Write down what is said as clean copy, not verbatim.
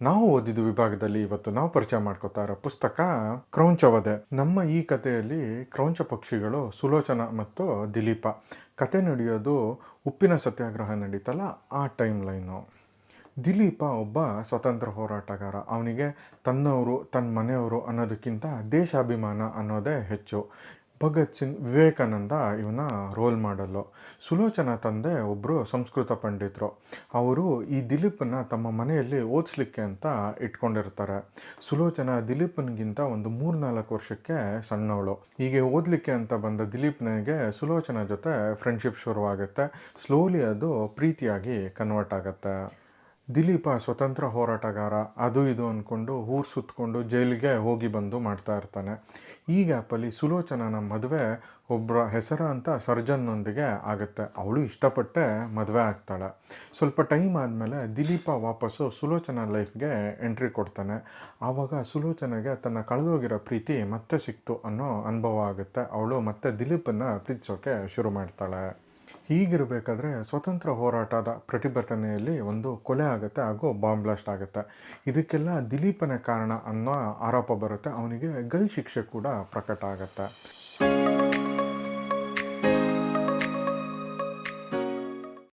ನಾವು ಓದಿದ ವಿಭಾಗದಲ್ಲಿ ಇವತ್ತು ನಾವು ಪರಿಚಯ ಮಾಡ್ಕೋತಾ ಇರೋ ಪುಸ್ತಕ ಕ್ರೌಂಚವಧೆ. ನಮ್ಮ ಈ ಕಥೆಯಲ್ಲಿ ಕ್ರೌಂಚ ಪಕ್ಷಿಗಳು ಸುಲೋಚನ ಮತ್ತು ದಿಲೀಪ. ಕತೆ ನಡೆಯೋದು ಉಪ್ಪಿನ ಸತ್ಯಾಗ್ರಹ ನಡೀತಲ್ಲ ಆ ಟೈಮ್ ಲೈನು. ದಿಲೀಪ ಒಬ್ಬ ಸ್ವತಂತ್ರ ಹೋರಾಟಗಾರ. ಅವನಿಗೆ ತನ್ನವರು ತನ್ನ ಮನೆಯವರು ಅನ್ನೋದಕ್ಕಿಂತ ದೇಶಾಭಿಮಾನ ಅನ್ನೋದೇ ಹೆಚ್ಚು. ಭಗತ್ ಸಿಂಗ್, ವಿವೇಕಾನಂದ ಇವನ ರೋಲ್ ಮಾಡಲು. ಸುಲೋಚನಾ ತಂದೆ ಒಬ್ಬರು ಸಂಸ್ಕೃತ ಪಂಡಿತರು. ಅವರು ಈ ದಿಲೀಪನ ತಮ್ಮ ಮನೆಯಲ್ಲಿ ಓದಿಸ್ಲಿಕ್ಕೆ ಅಂತ ಇಟ್ಕೊಂಡಿರ್ತಾರೆ. ಸುಲೋಚನಾ ದಿಲೀಪನಿಗಿಂತ ಒಂದು 3-4 ವರ್ಷಕ್ಕೆ ಸಣ್ಣವಳು. ಹೀಗೆ ಓದಲಿಕ್ಕೆ ಅಂತ ಬಂದ ದಿಲೀಪ್ನಿಗೆ ಸುಲೋಚನಾ ಜೊತೆ ಫ್ರೆಂಡ್ಶಿಪ್ ಶುರುವಾಗುತ್ತೆ. ಸ್ಲೋಲಿ ಅದು ಪ್ರೀತಿಯಾಗಿ ಕನ್ವರ್ಟ್ ಆಗುತ್ತೆ. ದಿಲೀಪ ಸ್ವತಂತ್ರ ಹೋರಾಟಗಾರ, ಅದು ಇದು ಅಂದ್ಕೊಂಡು ಊರು ಸುತ್ತಕೊಂಡು ಜೈಲಿಗೆ ಹೋಗಿ ಬಂದು ಮಾಡ್ತಾ ಇರ್ತಾನೆ. ಈ ಗ್ಯಾಪಲ್ಲಿ ಸುಲೋಚನನ ಮದುವೆ ಒಬ್ಬರ ಹೆಸರಾಂತ ಸರ್ಜನ್ನೊಂದಿಗೆ ಆಗುತ್ತೆ. ಅವಳು ಇಷ್ಟಪಟ್ಟೆ ಮದುವೆ ಆಗ್ತಾಳೆ. ಸ್ವಲ್ಪ ಟೈಮ್ ಆದಮೇಲೆ ದಿಲೀಪ ವಾಪಸ್ಸು ಸುಲೋಚನಾ ಲೈಫ್ಗೆ ಎಂಟ್ರಿ ಕೊಡ್ತಾನೆ. ಆವಾಗ ಸುಲೋಚನೆಗೆ ತನ್ನ ಕಳೆದೋಗಿರೋ ಪ್ರೀತಿ ಮತ್ತೆ ಸಿಕ್ತು ಅನ್ನೋ ಅನುಭವ ಆಗುತ್ತೆ. ಅವಳು ಮತ್ತೆ ದಿಲೀಪನ್ನು ಪ್ರೀತಿಸೋಕೆ ಶುರು ಮಾಡ್ತಾಳೆ. ಹೀಗಿರಬೇಕಾದ್ರೆ ಸ್ವತಂತ್ರ ಹೋರಾಟದ ಪ್ರತಿಭಟನೆಯಲ್ಲಿ ಒಂದು ಕೊಲೆ ಆಗುತ್ತೆ ಹಾಗೂ ಬಾಂಬ್ ಬ್ಲಾಸ್ಟ್ ಆಗುತ್ತೆ. ಇದಕ್ಕೆಲ್ಲ ದಿಲೀಪನೇ ಕಾರಣ ಅನ್ನೋ ಆರೋಪ ಬರುತ್ತೆ. ಅವನಿಗೆ ಗಲ್ ಶಿಕ್ಷೆ ಕೂಡ ಪ್ರಕಟ ಆಗುತ್ತೆ.